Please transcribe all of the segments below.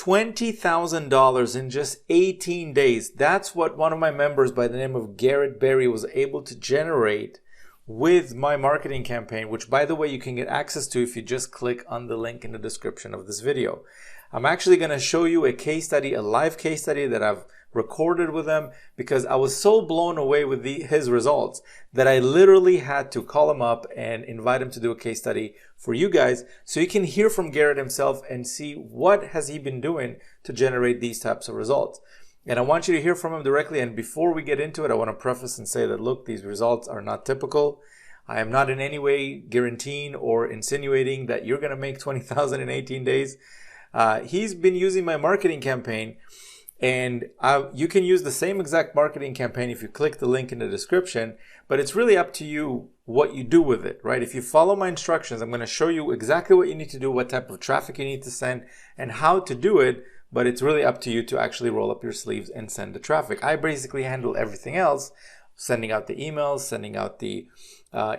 $20,000 in just 18 days. That's what one of my members by the name of Garrett Berry was able to generate with my marketing campaign, which by the way, you can get access to if you just click on the link in the description of this video. I'm actually going to show you a case study, a live case study that I've recorded with him because I was so blown away with his results that I literally had to call him up and invite him to do a case study for you guys so you can hear from Garrett himself and see what has he been doing to generate these types of results. And I want you to hear from him directly. And before we get into it, I want to preface and say that, look, these results are not typical. I am not in any way guaranteeing or insinuating that you're going to make 20,000 in 18 days. He's been using my marketing campaign, and you can use the same exact marketing campaign if you click the link in the description, but it's really up to you what you do with it, right? If you follow my instructions, I'm going to show you exactly what you need to do, what type of traffic you need to send, and how to do it, but it's really up to you to actually roll up your sleeves and send the traffic. I basically handle everything else, sending out the emails, sending out the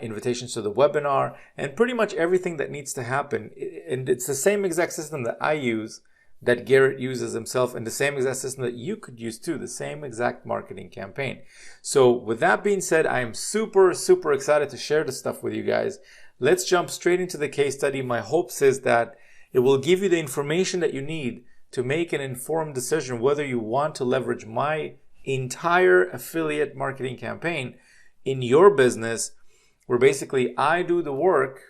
invitations to the webinar, and pretty much everything that needs to happen. And it's the same exact system that I use, that Garrett uses himself, and the same exact system that you could use too, the same exact marketing campaign. So with that being said, I am super excited to share this stuff with you guys. Let's jump straight into the case study. My hopes is that it will give you the information that you need to make an informed decision whether you want to leverage my entire affiliate marketing campaign in your business, where basically I do the work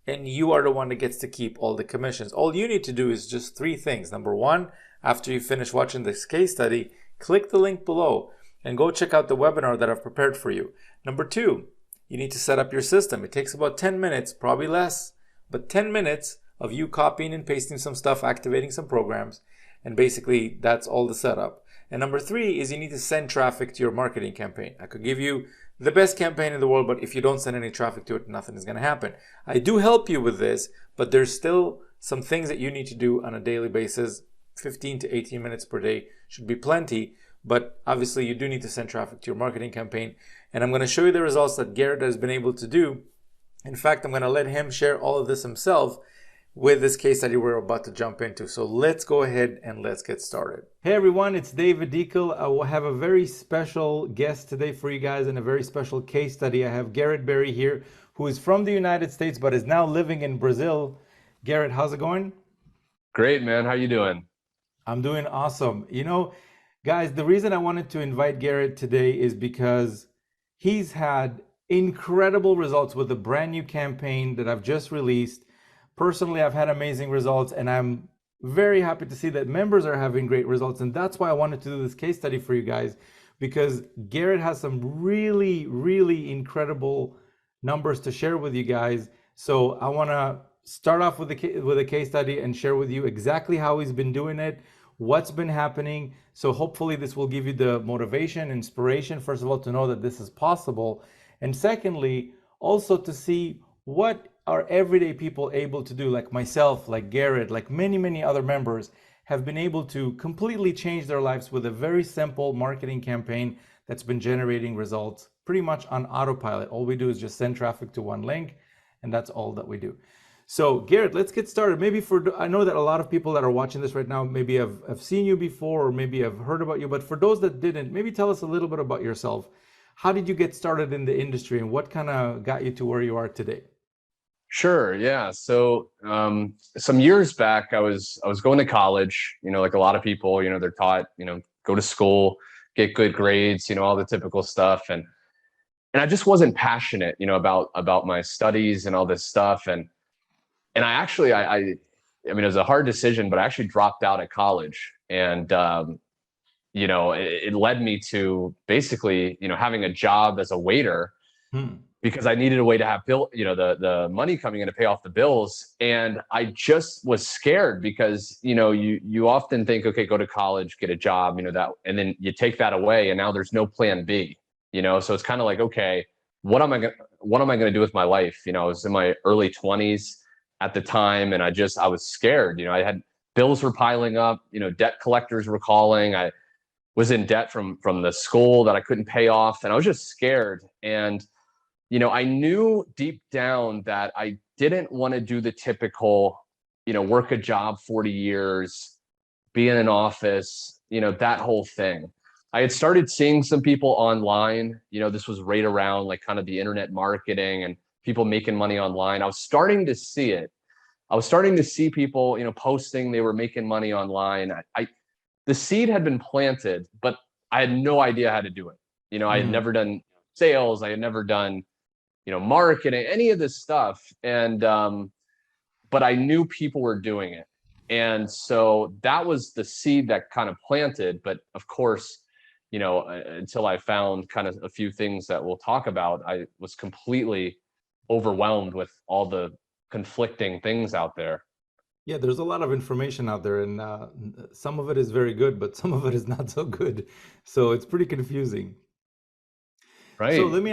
and you are the one that gets to keep all the commissions. All you need to do is just three things. Number one, after you finish watching this case study, click the link below and go check out the webinar that I've prepared for you. Number two, you need to set up your system. It takes about 10 minutes, probably less, but 10 minutes of you copying and pasting some stuff, activating some programs, and basically that's all the setup. And number three is you need to send traffic to your marketing campaign. I could give you the best campaign in the world, but if you don't send any traffic to it, nothing is going to happen. I do help you with this, but there's still some things that you need to do on a daily basis. 15 to 18 minutes per day should be plenty, but obviously you do need to send traffic to your marketing campaign. And I'm going to show you the results that Garrett has been able to do. In fact, I'm going to let him share all of this himself with this case study we're about to jump into. So let's go ahead and let's get started. Hey everyone, it's Dekel. I will have a very special guest today for you guys and a very special case study. I have Garrett Berry here, who is from the United States but is now living in Brazil. Garrett, how's it going? Great, man. How you doing? I'm doing awesome. You know, guys, the reason I wanted to invite Garrett today is because he's had incredible results with a brand new campaign that I've just released. Personally, I've had amazing results, and I'm very happy to see that members are having great results. And that's why I wanted to do this case study for you guys, because Garrett has some really incredible numbers to share with you guys. So I want to start off with a case study and share with you exactly how he's been doing it, what's been happening. So hopefully this will give you the motivation, inspiration, first of all, to know that this is possible. And secondly, also to see what are everyday people able to do, like myself, like Garrett, like many other members have been able to completely change their lives with a very simple marketing campaign that's been generating results pretty much on autopilot. All we do is just send traffic to one link, and that's all that we do. So Garrett, let's get started. Maybe I know that a lot of people that are watching this right now maybe have seen you before or maybe have heard about you, but for those that didn't, maybe tell us a little bit about yourself. How did you get started in the industry and what kind of got you to where you are today? Sure. Yeah. So some years back, I was going to college. You know, like a lot of people, you know, they're taught, you know, go to school, get good grades, you know, all the typical stuff, and I just wasn't passionate, you know, about my studies and all this stuff, and I actually I mean, it was a hard decision, but I actually dropped out of college, and you know, it led me to basically, you know, having a job as a waiter. Because I needed a way to have the money coming in to pay off the bills. And I just was scared because, you know, you often think, okay, go to college, get a job, you know, that, and then you take that away and now there's no plan B, you know? So it's kind of like, okay, what am I going to do with my life? You know, I was in my early 20s at the time, and I was scared. You know, I had bills were piling up, you know, debt collectors were calling. I was in debt from the school that I couldn't pay off. And I was just scared. And you know, I knew deep down that I didn't want to do the typical, you know, work a job 40 years, be in an office, that whole thing. I had started seeing some people online, this was right around like kind of the internet marketing and people making money online. I was starting to see it. I was starting to see people, posting they were making money online. The seed had been planted, but I had no idea how to do it. I had Mm. never done sales. I had never done, marketing, any of this stuff. And but I knew people were doing it. And so that was the seed that kind of planted. But of course, until I found kind of a few things that we'll talk about, I was completely overwhelmed with all the conflicting things out there. Yeah, there's a lot of information out there, and some of it is very good, but some of it is not so good. So it's pretty confusing. So Right. let me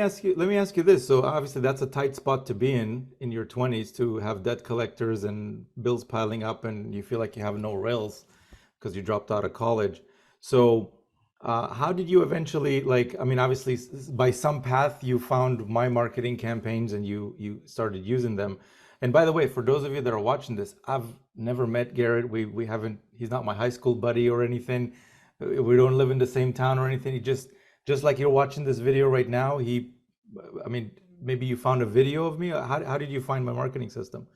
ask you this. So obviously that's a tight spot to be in your 20s, to have debt collectors and bills piling up and you feel like you have no rails because you dropped out of college. So how did you eventually, like, I mean, obviously by some path you found my marketing campaigns and you started using them. And by the way, for those of you that are watching this, I've never met Garrett. We haven't, he's not my high school buddy or anything. We don't live in the same town or anything. He just like you're watching this video right now, I mean, maybe you found a video of me. How did you find my marketing system?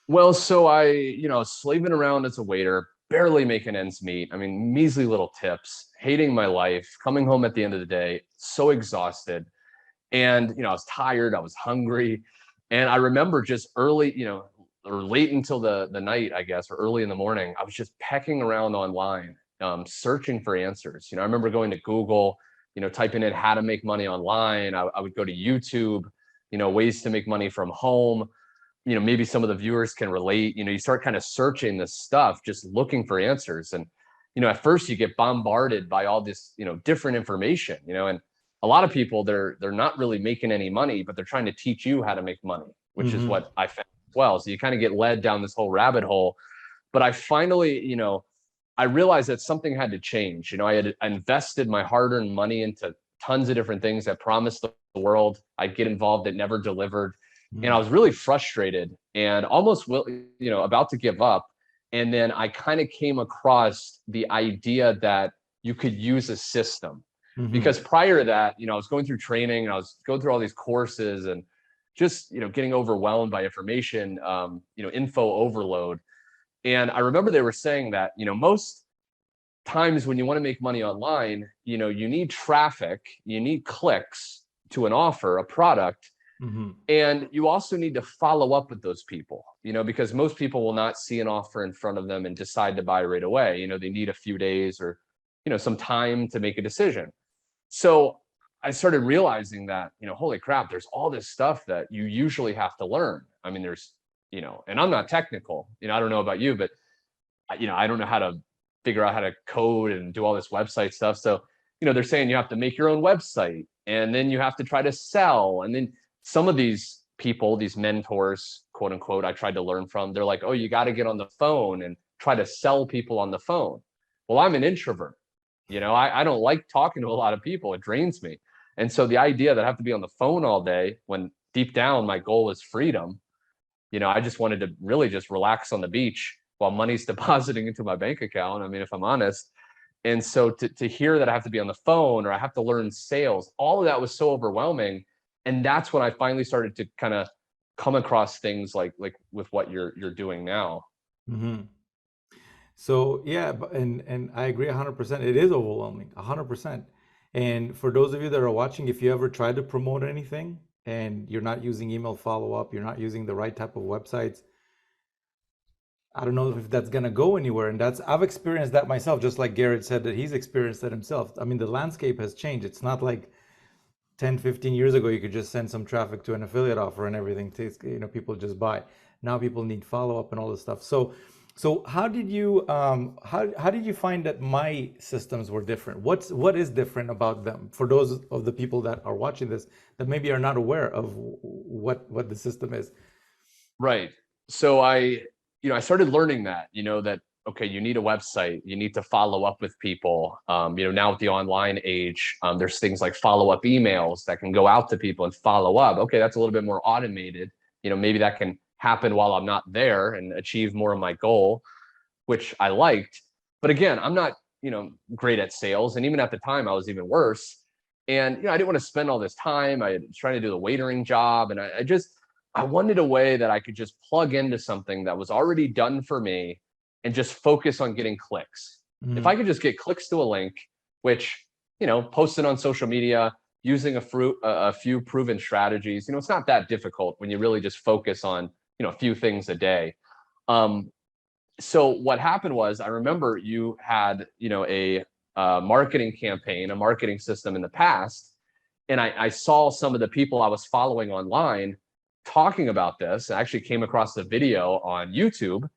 Well, so I, slaving around as a waiter, barely making ends meet. I mean, measly little tips, hating my life, coming home at the end of the day, so exhausted. And, I was tired, I was hungry. And I remember just early, or late until the night, I guess, or early in the morning, I was just pecking around online, searching for answers. I remember going to Google, typing in how to make money online. I would go to YouTube, ways to make money from home. Maybe some of the viewers can relate. You start kind of searching this stuff, just looking for answers. And, at first you get bombarded by all this, different information, and a lot of people, they're not really making any money, but they're trying to teach you how to make money, which is Hmm. what I found as well. So you kind of get led down this whole rabbit hole. But I finally, I realized that something had to change. I had invested my hard-earned money into tons of different things that promised the world I'd get involved that never delivered. And I was really frustrated and almost about to give up. And then I kind of came across the idea that you could use a system. Hmm. Because prior to that, I was going through training and I was going through all these courses and just, getting overwhelmed by information, info overload. And I remember they were saying that, most times when you want to make money online, you need traffic, you need clicks to an offer, a product, Hmm. and you also need to follow up with those people, because most people will not see an offer in front of them and decide to buy right away. They need a few days or, some time to make a decision. So I started realizing that, holy crap, there's all this stuff that you usually have to learn. I mean, there's, and I'm not technical, I don't know about you, but I don't know how to figure out how to code and do all this website stuff. So, they're saying you have to make your own website and then you have to try to sell. And then some of these people, these mentors, quote unquote, I tried to learn from, they're like, oh, you got to get on the phone and try to sell people on the phone. Well, I'm an introvert. I don't like talking to a lot of people. It drains me. And so the idea that I have to be on the phone all day when deep down my goal is freedom, I just wanted to really just relax on the beach while money's depositing into my bank account. I mean, if I'm honest. And so to hear that I have to be on the phone or I have to learn sales, all of that was so overwhelming. And that's when I finally started to kind of come across things like with what you're doing now. Hmm. So yeah, and I agree 100%. It is overwhelming, 100%. And for those of you that are watching, if you ever try to promote anything and you're not using email follow-up, you're not using the right type of websites, I don't know if that's gonna go anywhere. And that's, I've experienced that myself, just like Garrett said that he's experienced that himself. I mean, the landscape has changed. It's not like 10, 15 years ago you could just send some traffic to an affiliate offer and everything takes, people just buy. Now people need follow-up and all this stuff. So how did you find that my systems were different? What is different about them for those of the people that are watching this that maybe are not aware of what the system is? Right. So I started learning that, that, okay, you need a website, you need to follow up with people. Now with the online age, there's things like follow-up emails that can go out to people and follow up. Okay, that's a little bit more automated. Maybe that can happen while I'm not there and achieve more of my goal, which I liked. But again, I'm not, great at sales. And even at the time, I was even worse. And, I didn't want to spend all this time. I was trying to do the waitering job. And I wanted a way that I could just plug into something that was already done for me and just focus on getting clicks. If I could just get clicks to a link, which, posted on social media, using a few proven strategies, it's not that difficult when you really just focus on, a few things a day. So what happened was, I remember you had, a marketing campaign, a marketing system in the past. And I saw some of the people I was following online talking about this. I actually came across the video on YouTube,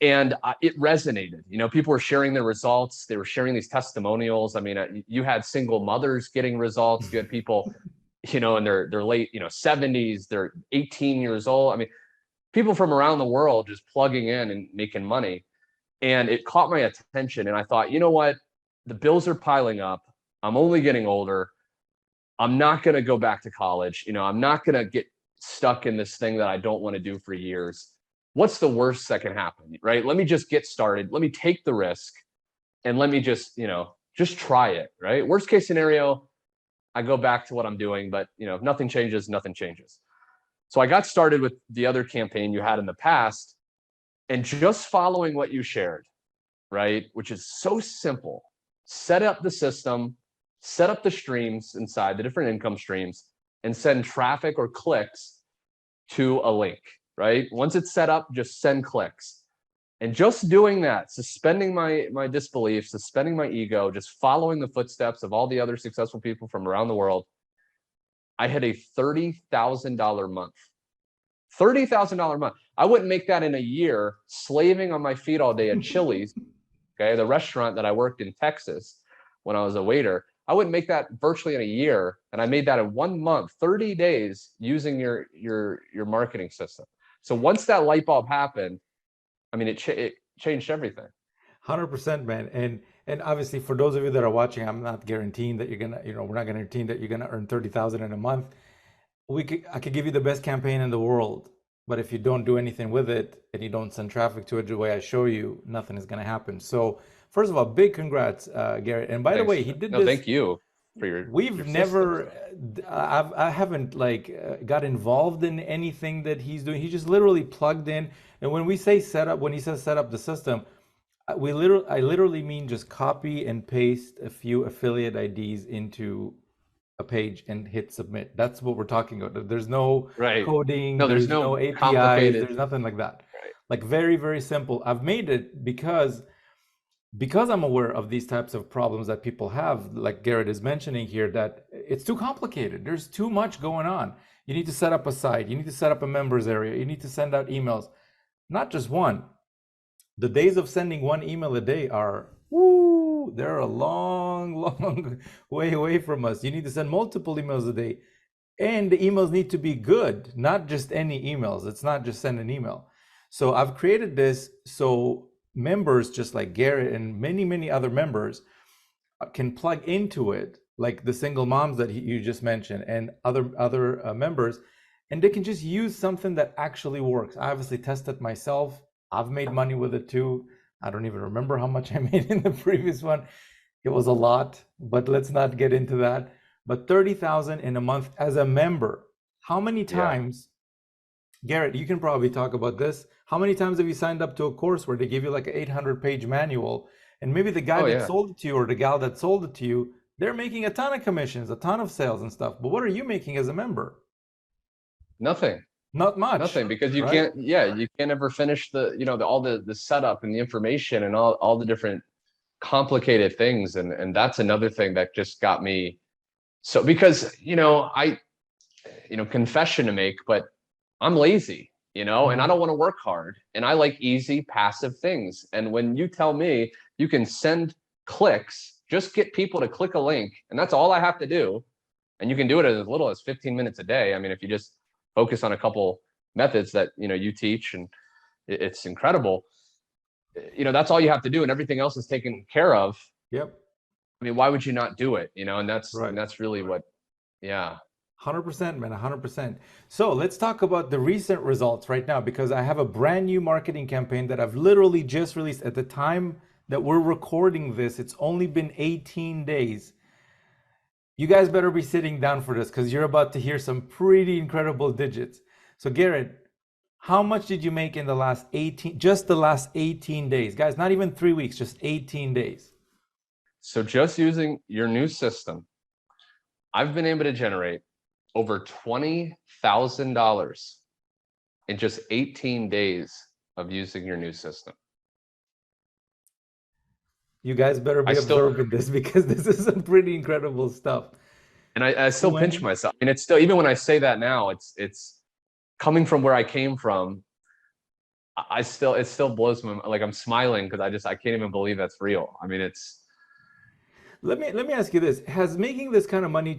and it resonated. People were sharing their results. They were sharing these testimonials. I mean, you had single mothers getting results. You had people, in their late, 70s, they're 18 years old. I mean, people from around the world just plugging in and making money. And it caught my attention. And I thought, you know what? The bills are piling up. I'm only getting older. I'm not going to go back to college. I'm not going to get stuck in this thing that I don't want to do for years. What's the worst that can happen, right? Let me just get started. Let me take the risk, and let me just try it, right? Worst case scenario, I go back to what I'm doing, but if nothing changes, nothing changes. So I got started with the other campaign you had in the past, and just following what you shared, right? Which is so simple. Set up the system, set up the streams inside, the different income streams, and send traffic or clicks to a link, right? Once it's set up, just send clicks. And just doing that, suspending my disbelief, suspending my ego, just following the footsteps of all the other successful people from around the world, I had a $30,000 month. $30,000 month. I wouldn't make that in a year, slaving on my feet all day at Chili's, okay, the restaurant that I worked in Texas when I was a waiter. I wouldn't make that virtually in a year, and I made that in 1 month, 30 days, using your marketing system. So once that light bulb happened, I mean, it changed everything. 100%, man. And obviously, for those of you that are watching, I'm not guaranteeing that you're gonna, we're not guaranteeing that you're gonna earn 30,000 in a month. I could give you the best campaign in the world, but if you don't do anything with it and you don't send traffic to it the way I show you, nothing is gonna happen. So first of all, big congrats, Garrett. And by the way, he did this. Thank you for your. We've never, I haven't got involved in anything that he's doing. He just literally plugged in. And when we say set up, when he says set up the system, I literally mean just copy and paste a few affiliate IDs into a page and hit submit. That's what we're talking about. There's no coding. No, there's no APIs. There's nothing like that. Right. Like very, very simple. I've made it because I'm aware of these types of problems that people have, like Garrett is mentioning here, that it's too complicated. There's too much going on. You need to set up a site. You need to set up a members area. You need to send out emails, not just one. The days of sending one email a day they're a long, long way away from us. You need to send multiple emails a day, and the emails need to be good, not just any emails. It's not just send an email. So I've created this so members just like Garrett and many, many other members can plug into it, like the single moms that you just mentioned and other members, and they can just use something that actually works. I obviously tested myself. I've made money with it too. I don't even remember how much I made in the previous one. It was a lot, but let's not get into that. But 30,000 in a month as a member. How many times, Garrett, you can probably talk about this. How many times have you signed up to a course where they give you like an 800-page manual, and maybe the guy that sold it to you or the gal that sold it to you, they're making a ton of commissions, a ton of sales and stuff. But what are you making as a member? Nothing. Not much. Nothing, because you can't. Yeah, you can't ever finish all the setup and the information and all the different complicated things, and that's another thing that just got me. So because confession to make, but I'm lazy, and I don't want to work hard, and I like easy passive things. And when you tell me you can send clicks, just get people to click a link, and that's all I have to do, and you can do it as little as 15 minutes a day. I mean, if you just focus on a couple methods that you teach, and it's incredible. That's all you have to do, and everything else is taken care of. Yep. I mean, why would you not do it? And that's really what. Yeah. 100%, man, 100%. So let's talk about the recent results right now, because I have a brand new marketing campaign that I've literally just released at the time that we're recording this, it's only been 18 days. You guys better be sitting down for this because you're about to hear some pretty incredible digits. So, Garrett, how much did you make in the last 18, just the last 18 days? Guys, not even 3 weeks, just 18 days. So just using your new system, I've been able to generate over $20,000 in just 18 days of using your new system. You guys better be observing this because this is some pretty incredible stuff. And I still pinch myself. I mean, it's still, even when I say that now, it's coming from where I came from. It still blows me. Like, I'm smiling because I can't even believe that's real. I mean, it's. Let me ask you this: has making this kind of money,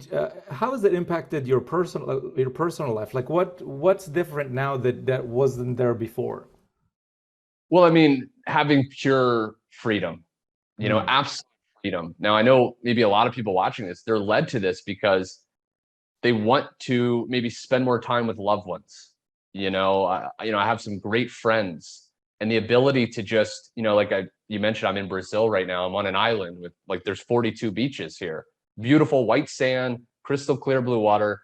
how has it impacted your personal life? Like, what's different now that wasn't there before? Well, I mean, having pure freedom, absolute freedom. Now, I know maybe a lot of people watching this, they're led to this because they want to maybe spend more time with loved ones. I have some great friends, and the ability to just, like you mentioned, I'm in Brazil right now. I'm on an island with, like, there's 42 beaches here, beautiful white sand, crystal clear blue water.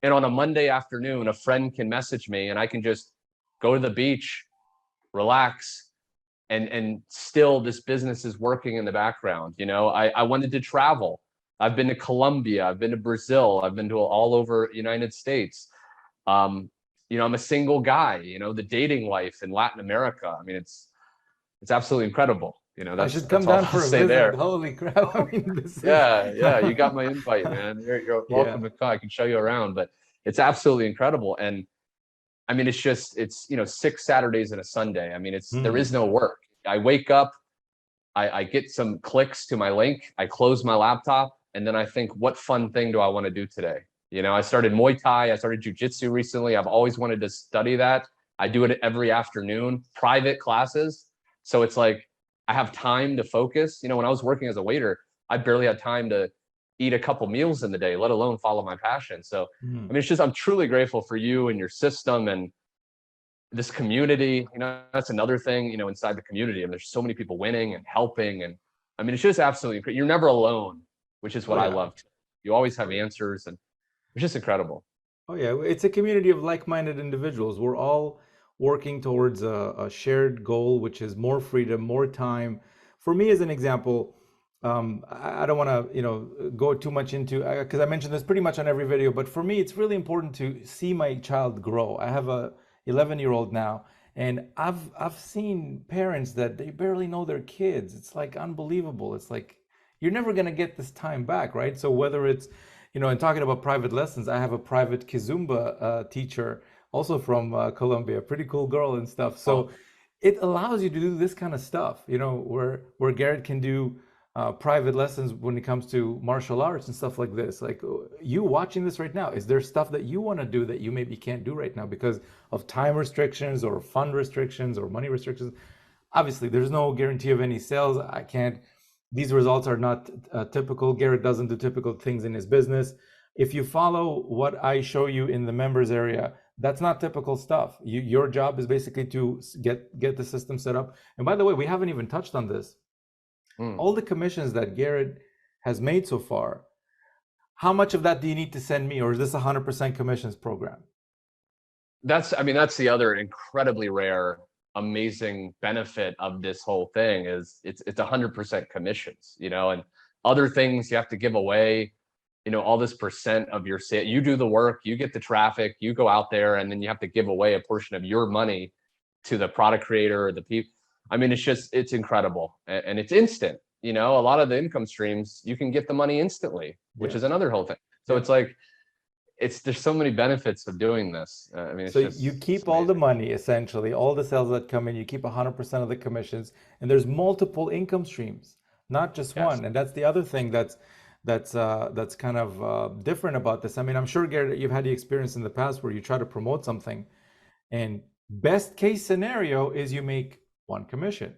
And on a Monday afternoon, a friend can message me and I can just go to the beach, relax, and still this business is working in the background. I wanted to travel. I've been to Colombia, I've been to Brazil, I've been to all over United States. I'm a single guy. The dating life in Latin America, I mean, it's absolutely incredible. I should come down for a visit. There. Holy crap! I mean, yeah. You got my invite, man. You're welcome to come. I can show you around, but it's absolutely incredible. And I mean, it's 6 Saturdays and a Sunday. I mean, there is no work. I wake up, I get some clicks to my link, I close my laptop, and then I think, what fun thing do I want to do today? I started Muay Thai, I started Jiu-Jitsu recently. I've always wanted to study that. I do it every afternoon, private classes. So it's like, I have time to focus. When I was working as a waiter, I barely had time to eat a couple meals in the day, let alone follow my passion. So, I mean, I'm truly grateful for you and your system and this community. That's another thing, inside the community. And there's so many people winning and helping. And I mean, it's just absolutely great. You're never alone, which is what I love. You always have answers, and it's just incredible. Oh yeah, it's a community of like-minded individuals. We're all working towards a shared goal, which is more freedom, more time. For me, as an example, I don't want to, go too much into, because I mentioned this pretty much on every video, but for me, it's really important to see my child grow. I have a 11-year-old now, and I've seen parents that they barely know their kids. It's like unbelievable. It's like you're never gonna get this time back, right? So whether it's, and talking about private lessons, I have a private Kizumba teacher, also from Colombia, pretty cool girl and stuff. So it allows you to do this kind of stuff, where Garrett can do private lessons when it comes to martial arts and stuff like this. Like, you watching this right now, is there stuff that you want to do that you maybe can't do right now because of time restrictions or fund restrictions or money restrictions? Obviously, there's no guarantee of any sales. These results are not typical. Garrett doesn't do typical things in his business. If you follow what I show you in the members area, that's not typical stuff. Your job is basically to get the system set up. And by the way, we haven't even touched on this. All the commissions that Garrett has made so far, how much of that do you need to send me, or is this 100% commissions program? That's the other incredibly rare, amazing benefit of this whole thing is it's 100% commissions, and other things you have to give away, all this percent of your sale. You do the work, you get the traffic, you go out there, and then you have to give away a portion of your money to the product creator or the people. I mean, it's incredible, and it's instant. A lot of the income streams, you can get the money instantly, which is another whole thing. So it's like, there's so many benefits of doing this. I mean, you keep all the money, essentially, all the sales that come in, you keep 100% of the commissions, and there's multiple income streams, not just one. And that's the other thing that's kind of different about this. I mean, I'm sure, Garrett, you've had the experience in the past where you try to promote something, and best case scenario is you make one commission.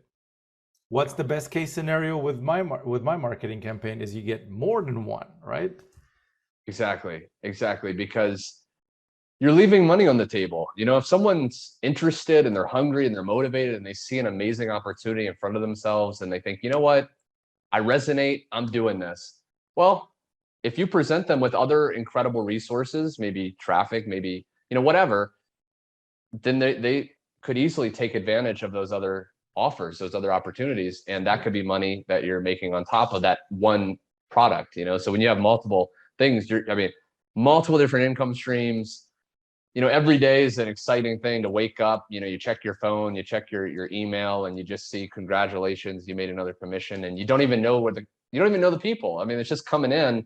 What's the best case scenario with my marketing campaign is you get more than one, right? Exactly. Because you're leaving money on the table. You know, if someone's interested and they're hungry and they're motivated and they see an amazing opportunity in front of themselves and they think, you know what, I resonate, I'm doing this. Well, if you present them with other incredible resources, maybe traffic, maybe, you know, whatever, then they could easily take advantage of those other offers, those other opportunities. And that could be money that you're making on top of that one product, you know? So when you have multiple things, I mean, multiple different income streams, you know, every day is an exciting thing to wake up, you know, you check your phone, you check your email, and you just see, congratulations, you made another commission, and you don't even know you don't even know the people. I mean, it's just coming in.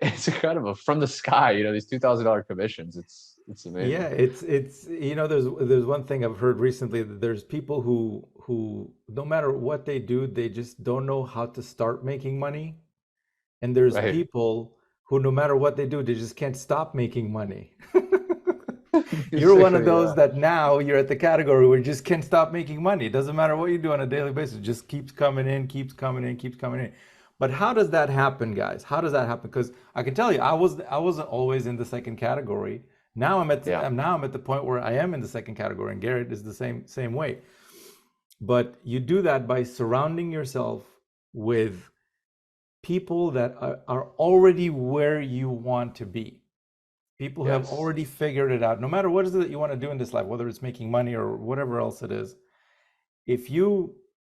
It's kind of a from the sky, you know, these $2,000 commissions. It's Yeah, amazing. it's you know, there's one thing I've heard recently that there's people who no matter what they do, they just don't know how to start making money. And there's Right. people who no matter what they do, they just can't stop making money. You're one of Basically, those yeah. that now you're at the category where you just can't stop making money. It doesn't matter what you do on a daily basis, it just keeps coming in, keeps coming in, keeps coming in. But how does that happen, guys? How does that happen? Because I can tell you, I wasn't always in the second category. Yeah. Now I'm at the point where I am in the second category, and Garrett is the same way. But you do that by surrounding yourself with people that are already where you want to be. People who have Yes. already figured it out. No matter what is it that you want to do in this life, whether it's making money or whatever else it is, if you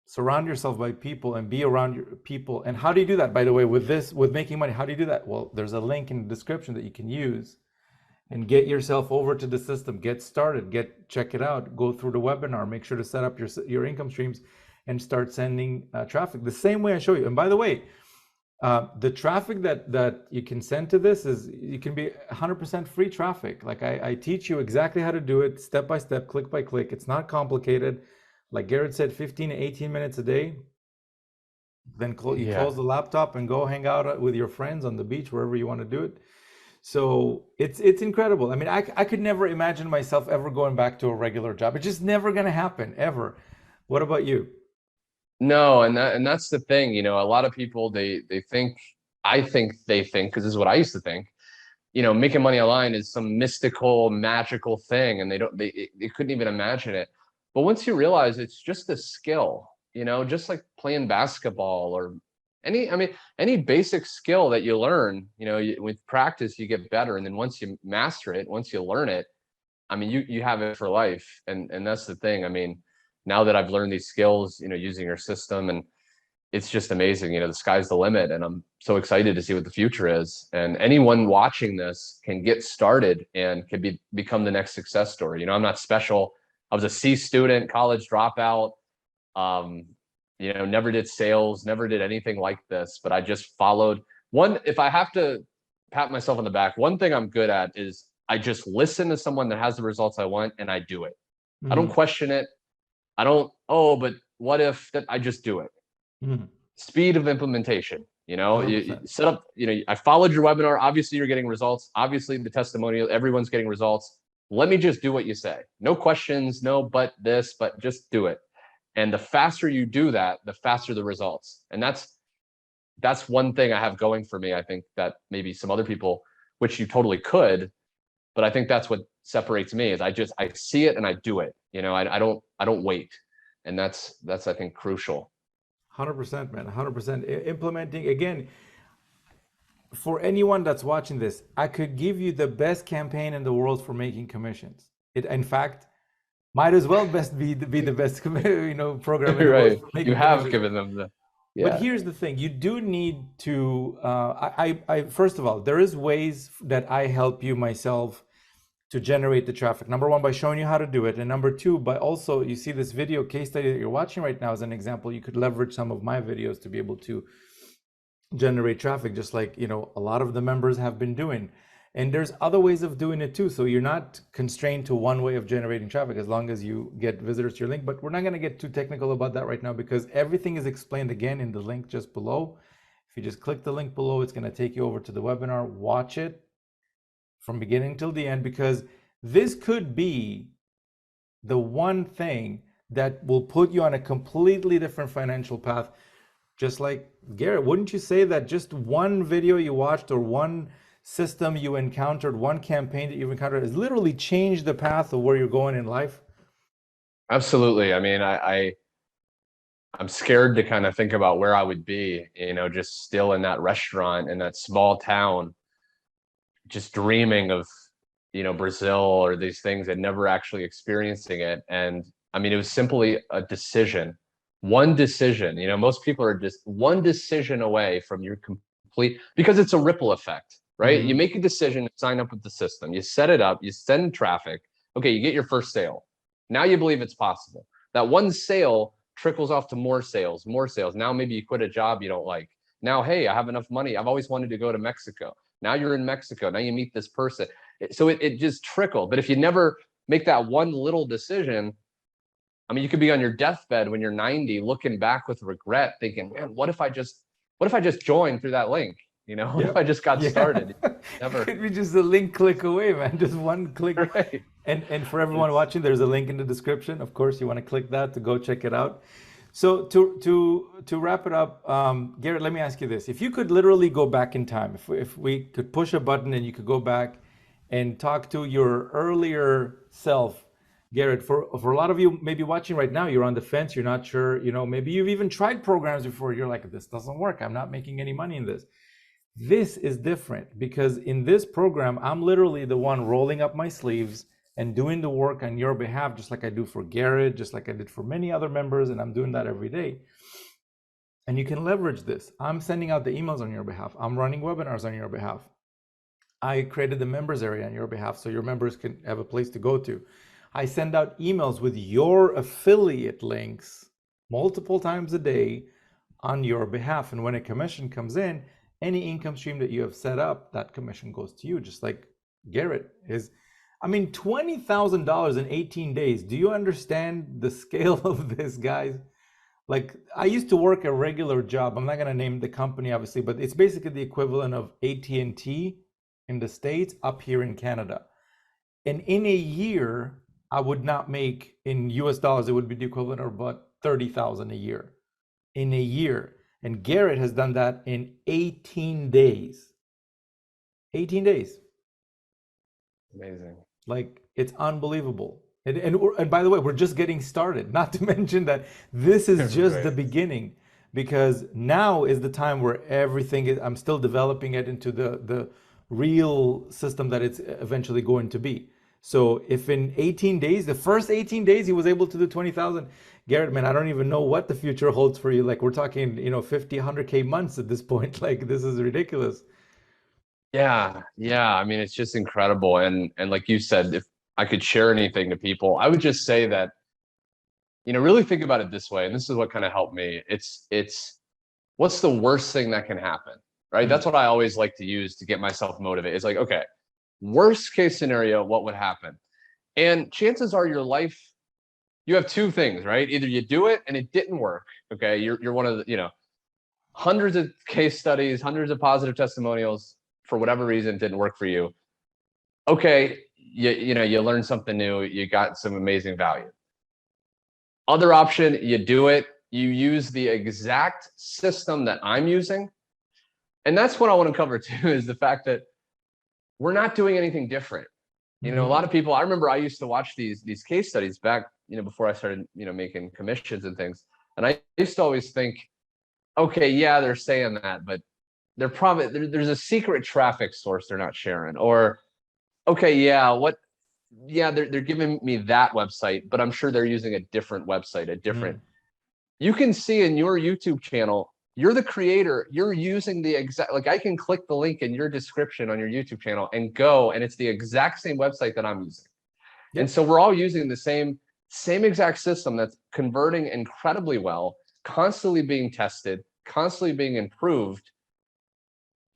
surround yourself by people and be around your people, and how do you do that, by the way, with making money? How do you do that? Well, there's a link in the description that you can use and get yourself over to the system, get started, check it out, go through the webinar, make sure to set up your income streams and start sending traffic the same way I show you. And by the way, the traffic that you can send to this is, you can be 100% free traffic. Like I teach you exactly how to do it, step by step, click by click. It's not complicated. Like Garrett said, 15 to 18 minutes a day. Then you Yeah. close the laptop and go hang out with your friends on the beach, wherever you want to do it. So it's incredible. I mean, I could never imagine myself ever going back to a regular job. It's just never gonna happen, ever. What about you? No, and that's the thing, you know, a lot of people they think I think they think because this is what I used to think, you know, making money online is some mystical, magical thing, and they couldn't even imagine it. But once you realize it's just a skill, you know, just like playing basketball or I mean, any basic skill that you learn, you know, with practice you get better, and then once you master it, once you learn it, I mean, you have it for life, and that's the thing. I mean, now that I've learned these skills, you know, using your system, and it's just amazing. You know, the sky's the limit, and I'm so excited to see what the future is. And anyone watching this can get started and can become the next success story. You know, I'm not special. I was a C student, college dropout. Um, you know, never did sales, never did anything like this, but I just followed one. If I have to pat myself on the back, one thing I'm good at is I just listen to someone that has the results I want and I do it. I don't Mm-hmm. question it. I don't, oh, but what if that? I just do it. Mm-hmm. Speed of implementation. You know, you 100%. set up, you know, I followed your webinar. Obviously, you're getting results. Obviously, the testimonial, everyone's getting results. Let me just do what you say. No questions, no, but this, but just do it. And the faster you do that, the faster the results. And that's one thing I have going for me. I think that maybe some other people, which you totally could, but I think that's what separates me is I see it and I do it. You know, I don't wait. And that's I think crucial. 100%, man. 100%. Implementing, again, for anyone that's watching this, I could give you the best campaign in the world for making commissions. It, in fact, might as well be the best program in the world Right. for You making have commissions. given them the But yeah. here's the thing: you do need to. First of all, there is ways that I help you myself to generate the traffic. Number one, by showing you how to do it, and number two, by also, you see this video case study that you're watching right now as an example. You could leverage some of my videos to be able to generate traffic, just like a lot of the members have been doing. And there's other ways of doing it too, so you're not constrained to one way of generating traffic as long as you get visitors to your link. But we're not going to get too technical about that right now, because everything is explained again in the link just below. If you just click the link below, it's going to take you over to the webinar. Watch it from beginning till the end, because this could be the one thing that will put you on a completely different financial path. Just like Garrett, wouldn't you say that just one video you watched or one system you encountered, one campaign that you've encountered has literally changed the path of where you're going in life? Absolutely. I mean, I'm scared to kind of think about where I would be, just still in that restaurant in that small town, just dreaming of, Brazil or these things and never actually experiencing it. And I mean, it was simply a decision, one decision. Most people are just one decision away from your complete, because it's a ripple effect, right? You Mm-hmm. make a decision to sign up with the system, you set it up, you send traffic. Okay, you get your first sale. Now you believe it's possible. That one sale trickles off to more sales, more sales. Now maybe you quit a job you don't like. Now, hey, I have enough money. I've always wanted to go to Mexico. Now you're in Mexico. Now you meet this person. So it just trickled. But if you never make that one little decision, I mean, you could be on your deathbed when you're 90, looking back with regret, thinking, man, what if I just joined through that link? What if Yep. I just got Yeah. started? Never. Could be just a link click away, man. Just one click. Right. And for everyone It's watching, there's a link in the description. Of course, you want to click that to go check it out. So to wrap it up, Garrett, let me ask you this: if you could literally go back in time, if we could push a button and you could go back and talk to your earlier self, Garrett, for a lot of you maybe watching right now, you're on the fence, you're not sure, maybe you've even tried programs before, you're like, this doesn't work, I'm not making any money in this. This is different because in this program, I'm literally the one rolling up my sleeves and doing the work on your behalf, just like I do for Garrett, just like I did for many other members, and I'm doing that every day. And you can leverage this. I'm sending out the emails on your behalf. I'm running webinars on your behalf. I created the members area on your behalf so your members can have a place to go to. I send out emails with your affiliate links multiple times a day on your behalf. And when a commission comes in, any income stream that you have set up, that commission goes to you, just like Garrett is. I mean, $20,000 in 18 days. Do you understand the scale of this, guys? Like, I used to work a regular job. I'm not going to name the company, obviously, but it's basically the equivalent of AT&T in the States up here in Canada. And in a year, I would not make, in US dollars, it would be the equivalent of about 30,000 a year. In a year. And Garrett has done that in 18 days. 18 days. amazing. Like, it's unbelievable. And by the way, we're just getting started. Not to mention that this is just the Right. beginning, because now is the time where everything is, I'm still developing it into the real system that it's eventually going to be. So if in 18 days, the first 18 days, he was able to do 20,000, Garrett, man, I don't even know what the future holds for you. Like, we're talking, 50, 100K months at this point. Like, this is ridiculous. Yeah, yeah. I mean, it's just incredible. And like you said, if I could share anything to people, I would just say that, really think about it this way. And this is what kind of helped me. It's what's the worst thing that can happen? Right. Mm, That's what I always like to use to get myself motivated. It's like, okay, worst case scenario, what would happen? And chances are your life, you have two things, right? Either you do it and it didn't work. Okay. You're one of the, hundreds of case studies, hundreds of positive testimonials, for whatever reason didn't work for you. Okay, you learned something new, you got some amazing value. Other option, you do it, you use the exact system that I'm using. And that's what I want to cover too, is the fact that we're not doing anything different. A lot mhm. of people, I remember I used to watch these case studies back, before I started, making commissions and things. And I used to always think, okay, yeah, they're saying that, but they're probably there's a secret traffic source they're not sharing. Or okay, yeah, they're giving me that website, but I'm sure they're using a different website, a different. Mm. You can see in your YouTube channel, you're the creator, you're using the exact, like I can click the link in your description on your YouTube channel and go, and it's the exact same website that I'm using. And Yep. so we're all using the same exact system that's converting incredibly well, constantly being tested, constantly being improved.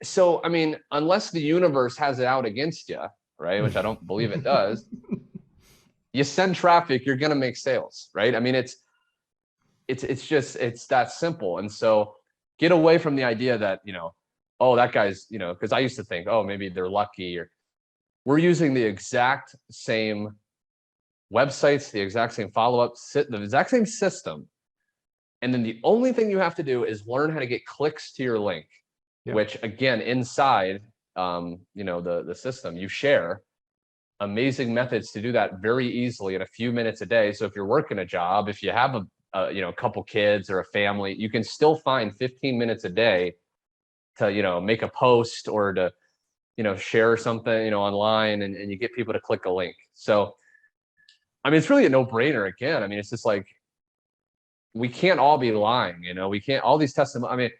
So, I mean, unless the universe has it out against you, right? Which I don't believe it does. You send traffic, you're going to make sales, right? I mean, it's that simple. And so get away from the idea that, oh, that guy's, because I used to think, oh, maybe they're lucky, or we're using the exact same websites, the exact same follow-up, the exact same system. And then the only thing you have to do is learn how to get clicks to your link, Yep. which again, inside the system. You share amazing methods to do that very easily in a few minutes a day. So if you're working a job, if you have a couple kids or a family, you can still find 15 minutes a day to make a post or to share something online, and you get people to click a link. So I mean, it's really a no-brainer. Again, I mean, it's just like, we can't all be lying, we can't, all these testimonies, I mean,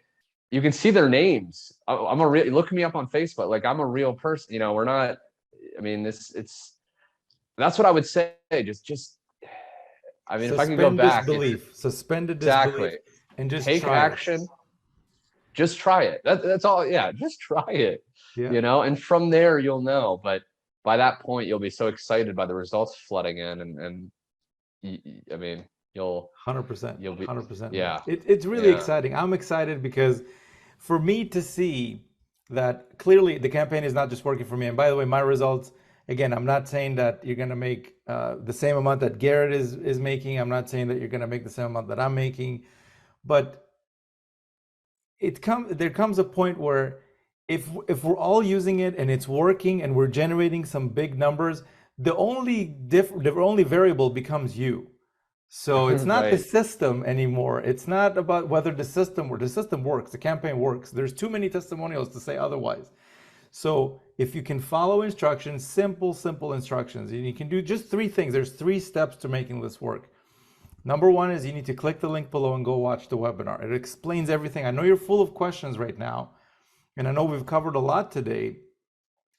you can see their names. I'm a real, look me up on Facebook, like I'm a real person, we're not, I mean, that's what I would say. Just I mean, if I could go back, suspended disbelief, exactly, and just take action. Just try it. That's all. Yeah, just try it. Yeah. And from there you'll know. But by that point, you'll be so excited by the results flooding in, and I mean, you'll 100%. You'll be 100%. Yeah. It's really exciting. I'm excited because for me to see that clearly the campaign is not just working for me. And by the way, my results, again, I'm not saying that you're going to make the same amount that Garrett is making. I'm not saying that you're going to make the same amount that I'm making, but there comes a point where if we're all using it and it's working and we're generating some big numbers, the only variable becomes you. So it's not the Right. system anymore. It's not about whether the system works, the campaign works. There's too many testimonials to say otherwise. So if you can follow instructions, simple instructions, and you can do just 3 things. There's 3 steps to making this work. Number 1 is you need to click the link below and go watch the webinar. It explains everything. I know you're full of questions right now, and I know we've covered a lot today,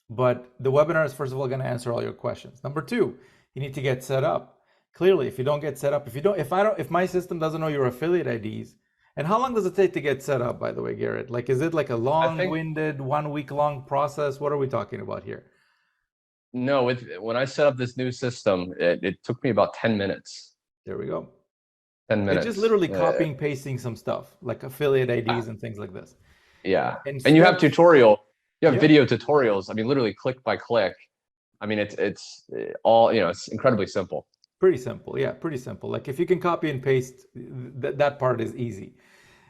but the webinar is first of all going to answer all your questions. Number 2, you need to get set up. Clearly, if you don't get set up, if my system doesn't know your affiliate IDs, and how long does it take to get set up, by the way, Garrett? Like, is it like a long-winded 1 week long process? What are we talking about here? No, when I set up this new system, it took me about 10 minutes. There we go. 10 minutes. It's just literally copying, pasting some stuff, like affiliate IDs and things like this. Yeah. And you have video tutorials. I mean, literally click by click. I mean, it's all, it's incredibly simple. Pretty simple. Yeah, pretty simple. Like if you can copy and paste, that part is easy.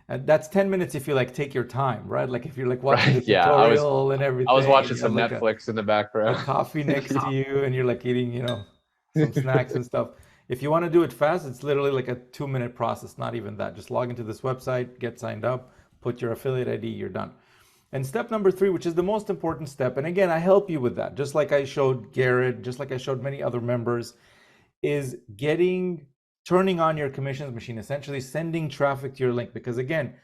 And that's 10 minutes if you like take your time, right? Like if you're like watching the tutorial and everything. I was watching some Netflix in the background. A coffee next to you and you're like eating, some snacks and stuff. If you want to do it fast, it's literally like a 2-minute process, not even that. Just log into this website, get signed up, put your affiliate ID, you're done. And step number 3, which is the most important step, and again, I help you with that, just like I showed Garrett, just like I showed many other members, is turning on your commissions machine, essentially sending traffic to your link. Because again,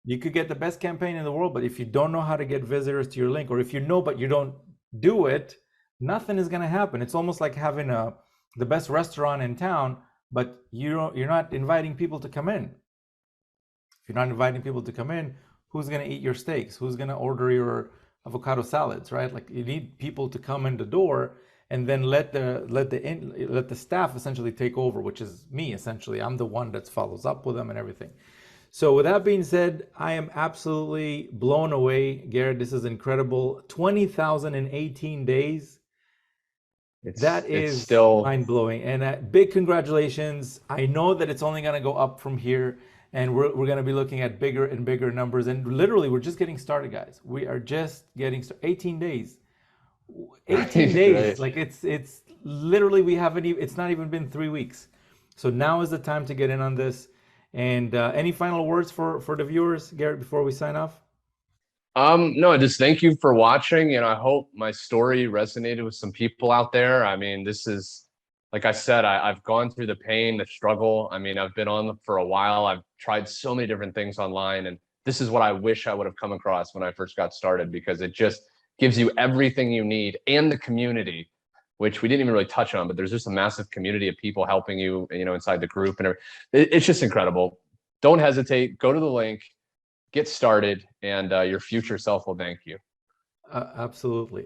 you could get the best campaign in the world, but if you don't know how to get visitors to your link, or if you know but you don't do it, nothing is going to happen. It's almost like having the best restaurant in town, but you're not inviting people to come in. If you're not inviting people to come in, who's going to eat your steaks? Who's going to order your avocado salads, right? Like you need people to come in the door, and then let the staff essentially take over, which is me essentially. I'm the one that follows up with them and everything. So with that being said, I am absolutely blown away, Garrett. This is incredible. 20,000 in 18 days. That is still mind-blowing. And big congratulations. I know that it's only going to go up from here, and we're going to be looking at bigger and bigger numbers. And literally, we're just getting started, guys. We are just getting started. 18 days. 18 days. Like it's literally, it's not even been 3 weeks. So now is the time to get in on this. And any final words for the viewers, Garrett, before we sign off? No, just thank you for watching. I hope my story resonated with some people out there. I mean, this is, like I said, I've gone through the pain, the struggle. I mean, I've been on for a while. I've tried so many different things online, and this is what I wish I would have come across when I first got started, because it just gives you everything you need, and the community, which we didn't even really touch on, but there's just a massive community of people helping you, inside the group, and it's just incredible. Don't hesitate. Go to the link, get started, and your future self will thank you. Absolutely.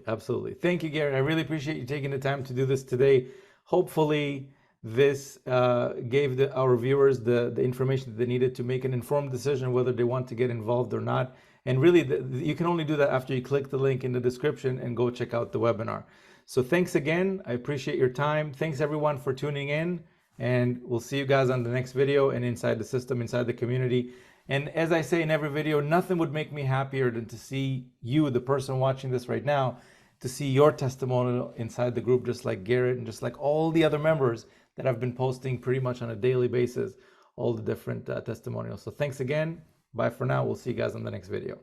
Thank you, Garrett. I really appreciate you taking the time to do this today. Hopefully, this gave our viewers the information that they needed to make an informed decision whether they want to get involved or not. And really, you can only do that after you click the link in the description and go check out the webinar. So thanks again. I appreciate your time. Thanks everyone for tuning in, and we'll see you guys on the next video and inside the system, inside the community. And as I say in every video, nothing would make me happier than to see you, the person watching this right now, to see your testimonial inside the group, just like Garrett and just like all the other members that I've been posting pretty much on a daily basis, all the different testimonials. So thanks again. Bye for now. We'll see you guys on the next video.